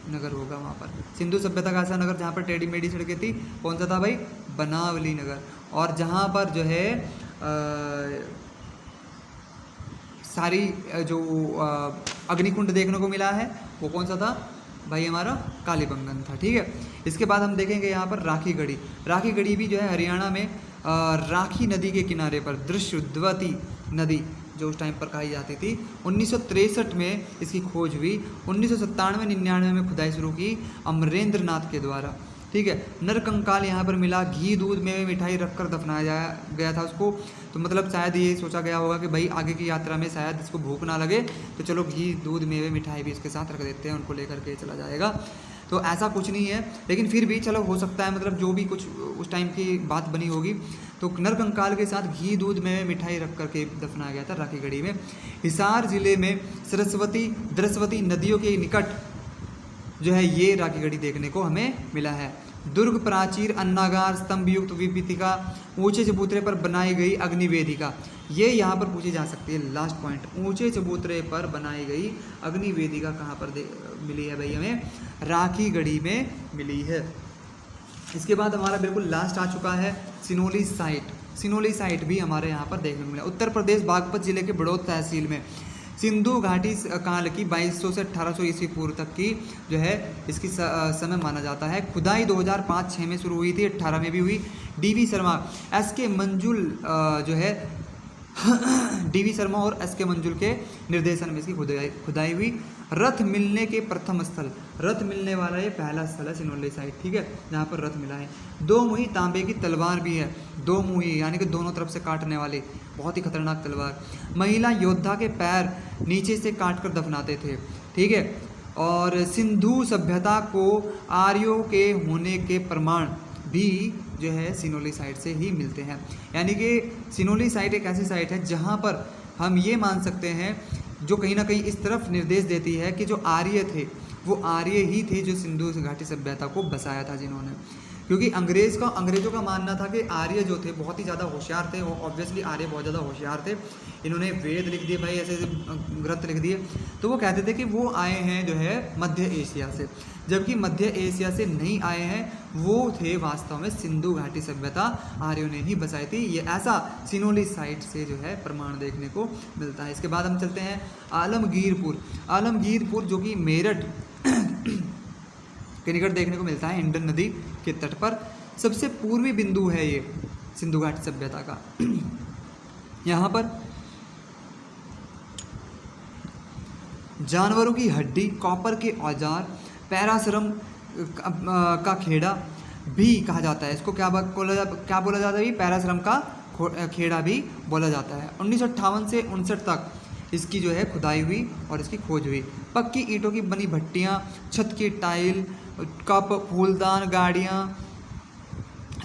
नगर होगा वहाँ पर। सिंधु सभ्यता का ऐसा नगर जहाँ पर टेढ़ी मेढ़ी सड़कें थी, कौन सा था भाई, बनावली नगर। और जहाँ पर जो है सारी जो अग्निकुंड देखने को मिला है वो कौन सा था भाई, हमारा कालीबंगन था, ठीक है। इसके बाद हम देखेंगे यहाँ पर राखी गढ़ी। राखी गढ़ी भी जो है हरियाणा में राखी नदी के किनारे पर, दृश्यद्वती नदी जो उस टाइम पर कही जाती थी। 1963 में इसकी खोज हुई। 1997-99 में खुदाई शुरू की अमरेंद्र नाथ के द्वारा। ठीक है, नरकंकाल यहाँ पर मिला। घी दूध में मिठाई रखकर दफनाया गया था उसको। तो मतलब शायद ये सोचा गया होगा कि भाई आगे की यात्रा में शायद इसको भूख ना लगे, तो चलो घी दूध मेवे मिठाई भी इसके साथ रख देते हैं, उनको लेकर के चला जाएगा। तो ऐसा कुछ नहीं है, लेकिन फिर भी चलो हो सकता है, मतलब जो भी कुछ उस टाइम की बात बनी होगी। तो नरकंकाल के साथ घी दूध में मिठाई रख करके दफनाया गया था राखीगढ़ी में। हिसार जिले में सरस्वती नदियों के निकट जो है ये राखीगढ़ी देखने को हमें मिला है। दुर्ग प्राचीर अन्नागार स्तंभ युक्त विभितिका, ऊंचे चबूतरे पर बनाई गई अग्निवेदिका। ये यहाँ पर पूछी जा सकती है, लास्ट पॉइंट, ऊंचे चबूतरे पर बनाई गई अग्निवेदिका कहाँ पर मिली है भाई, हमें राखीगढ़ी में मिली है। इसके बाद हमारा बिल्कुल लास्ट आ चुका है सिनोली साइट। सिनोली साइट भी हमारे यहाँ पर देखने को मिला। उत्तर प्रदेश बागपत जिले के बड़ौद तहसील में सिंधु घाटी काल की 2200 से 1800 ईस्वी पूर्व तक की जो है इसकी समय माना जाता है। खुदाई 2005-06 में शुरू हुई थी, 18 में भी हुई। डीवी शर्मा, एसके मंजुल जो है डीवी शर्मा और एसके मंजुल के निर्देशन में इसकी खुदाई हुई। रथ मिलने के प्रथम स्थल, रथ मिलने वाला ये पहला स्थल है सिनोली साइट। ठीक है, जहाँ पर रथ मिला है। दो मुही तांबे की तलवार भी है। दो मुही यानी कि दोनों तरफ से काटने वाली बहुत ही खतरनाक तलवार। महिला योद्धा के पैर नीचे से काट कर दफनाते थे। ठीक है, और सिंधु सभ्यता को आर्यों के होने के प्रमाण भी जो है सिनोली साइट से ही मिलते हैं। यानी कि सिनोली साइट एक ऐसी साइट है जहाँ पर हम ये मान सकते हैं, जो कहीं ना कहीं इस तरफ निर्देश देती है कि जो आर्य थे वो आर्य ही थे जो सिंधु घाटी सभ्यता को बसाया था जिन्होंने। क्योंकि अंग्रेज़ों का मानना था कि आर्य जो थे बहुत ही ज़्यादा होशियार थे। वो ऑब्वियसली आर्य बहुत ज़्यादा होशियार थे। इन्होंने वेद लिख दिए भाई, ऐसे ऐसे ग्रंथ लिख दिए। तो वो कहते थे कि वो आए हैं जो है मध्य एशिया से, जबकि मध्य एशिया से नहीं आए हैं, वो थे वास्तव में सिंधु घाटी सभ्यता आर्यों ने ही बसाई थी। ये ऐसा सिनोली साइट से जो है प्रमाण देखने को मिलता है। इसके बाद हम चलते हैं आलमगीरपुर जो कि मेरठ के निकट देखने को मिलता है, हिंडन नदी के तट पर। सबसे पूर्वी बिंदु है ये सिंधु घाटी सभ्यता का। यहाँ पर जानवरों की हड्डी, कॉपर के औजार, पैरासरम का खेड़ा भी कहा जाता है। इसको क्या बोला जाता है? पैरासरम का खेड़ा भी बोला जाता है। 1958 से 59 तक इसकी जो है खुदाई हुई और इसकी खोज हुई। पक्की ईंटों की बनी भट्टियाँ, छत की टाइल, कप, फूलदान, गाड़ियाँ,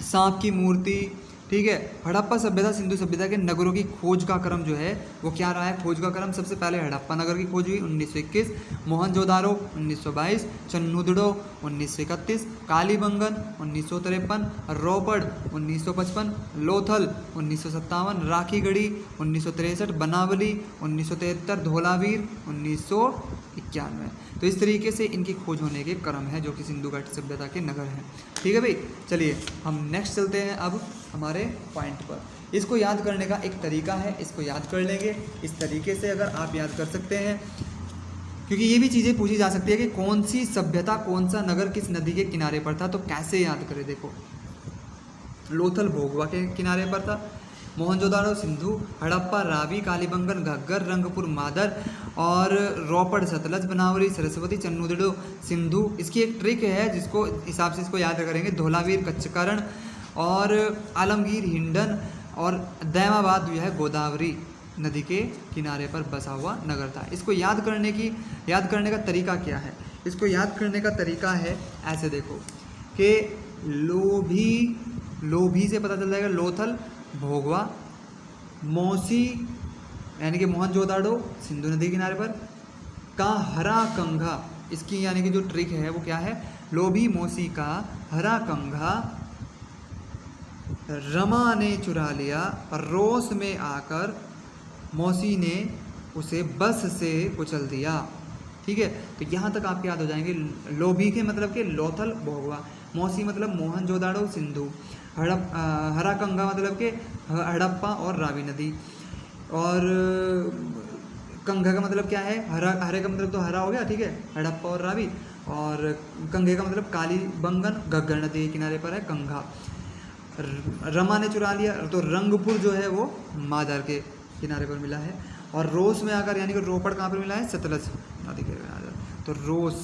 सांप की मूर्ति। ठीक है, हड़प्पा सभ्यता सिंधु सभ्यता के नगरों की खोज का क्रम जो है वो क्या रहा है? खोज का क्रम सबसे पहले हड़प्पा नगर की खोज हुई 1921, मोहनजोदारो 1922, चन्नुदड़ो 1931, कालीबंगन 1953, रोपड़ 1955, लोथल 1957, राखीगढ़ी 1963, बनावली 1973, धोलावीर 1991। तो इस तरीके से इनकी खोज होने के क्रम है जो कि सिंधु घाटी सभ्यता के नगर हैं। ठीक है भाई, चलिए हम नेक्स्ट चलते हैं अब हमारे पॉइंट पर। इसको याद करने का एक तरीका है, इसको याद कर लेंगे इस तरीके से अगर आप याद कर सकते हैं, क्योंकि ये भी चीज़ें पूछी जा सकती है कि कौन सी सभ्यता, कौन सा नगर किस नदी के किनारे पर था। तो कैसे याद करें? देखो, लोथल भोगवा के किनारे पर था, मोहनजोदाड़ो सिंधु, हड़प्पा रावी, कालीबंगन घग्गर, रंगपुर मादर और रोपड़ सतलज, बनावली सरस्वती, चन्नुदड़ो सिंधु। इसकी एक ट्रिक है जिसको हिसाब से इसको याद करेंगे। धोलावीर कच्चकरण और आलमगीर हिंडन और दैमाबाद जो है गोदावरी नदी के किनारे पर बसा हुआ नगर था। इसको याद करने का तरीका क्या है? इसको याद करने का तरीका है ऐसे, देखो कि लोभी से पता चल जाएगा लोथल भोगवा, मौसी यानी कि मोहनजोदाड़ो सिंधु नदी किनारे पर का हरा कंघा। इसकी यानी कि जो ट्रिक है वो क्या है? लोभी मौसी का हरा कंघा रमा ने चुरा लिया और रोष में आकर मौसी ने उसे बस से कुचल दिया। ठीक है, तो यहाँ तक आपके याद हो जाएंगे। लोभी के मतलब कि लोथल भोगवा, मौसी मतलब मोहनजोदाड़ो सिंधु, हरा कंघा मतलब कि हड़प्पा और रावी नदी, और कंघा का मतलब क्या है? हरे का मतलब तो हरा हो गया, ठीक है, हड़प्पा और रावी, और कंघे का मतलब कालीबंगन घग्गर नदी के किनारे पर है कंघा। रमा ने चुरा लिया, तो रंगपुर जो है वो मादर के किनारे पर मिला है। और रोस में आकर यानी कि रोपड़ कहाँ पर मिला है, सतलज नदी के किनारे, तो रोस,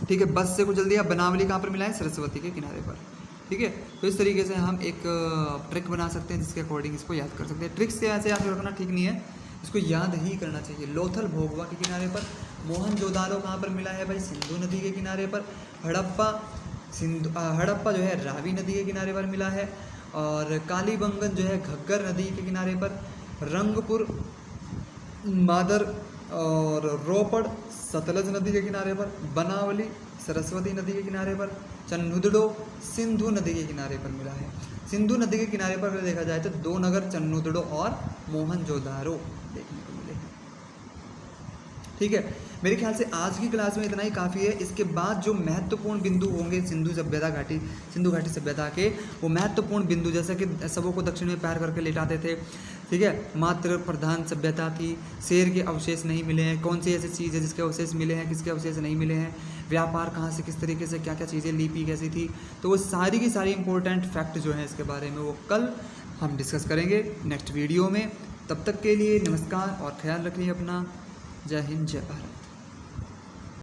ठीक है। बस से कुछ जल्दी, अब बनावली कहाँ पर मिला है, सरस्वती के किनारे पर, ठीक है। तो इस तरीके से हम एक ट्रिक बना सकते हैं जिसके अकॉर्डिंग इसको याद कर सकते हैं। ट्रिक्स से ऐसे याद रखना ठीक नहीं है, इसको याद ही करना चाहिए। लोथल भोगवा के किनारे पर, मोहनजोदारो कहाँ पर मिला है भाई, सिंधु नदी के किनारे पर। हड़प्पा जो है रावी नदी के किनारे पर मिला है। और कालीबंगन जो है घग्गर नदी के किनारे पर। रंगपुर, मादर और रोपड़ सतलज नदी के किनारे पर। बनावली सरस्वती नदी के किनारे पर। चन्नुदड़ो सिंधु नदी के किनारे पर मिला है। सिंधु नदी के किनारे पर अगर देखा जाए तो दो नगर चन्नुदड़ो और मोहनजोदारो देखने को मिले हैं, ठीक है। मेरे ख्याल से आज की क्लास में इतना ही काफ़ी है। इसके बाद जो महत्वपूर्ण बिंदु होंगे सिंधु घाटी सभ्यता के, वो महत्वपूर्ण बिंदु जैसे कि सबों को दक्षिण में पैर करके लेटाते थे, ठीक है। मात्र प्रधान सभ्यता थी। शेर के अवशेष नहीं मिले हैं। कौन सी ऐसी चीज़ है जिसके अवशेष मिले हैं, किसके अवशेष नहीं मिले हैं। व्यापार कहाँ से, किस तरीके से, क्या क्या चीज़ें, लिपि कैसी थी, तो वो सारी की सारी इंपॉर्टेंट फैक्ट जो हैं इसके बारे में वो कल हम डिस्कस करेंगे नेक्स्ट वीडियो में। तब तक के लिए नमस्कार और ख्याल रखिए अपना। जय हिंद, जय भारत।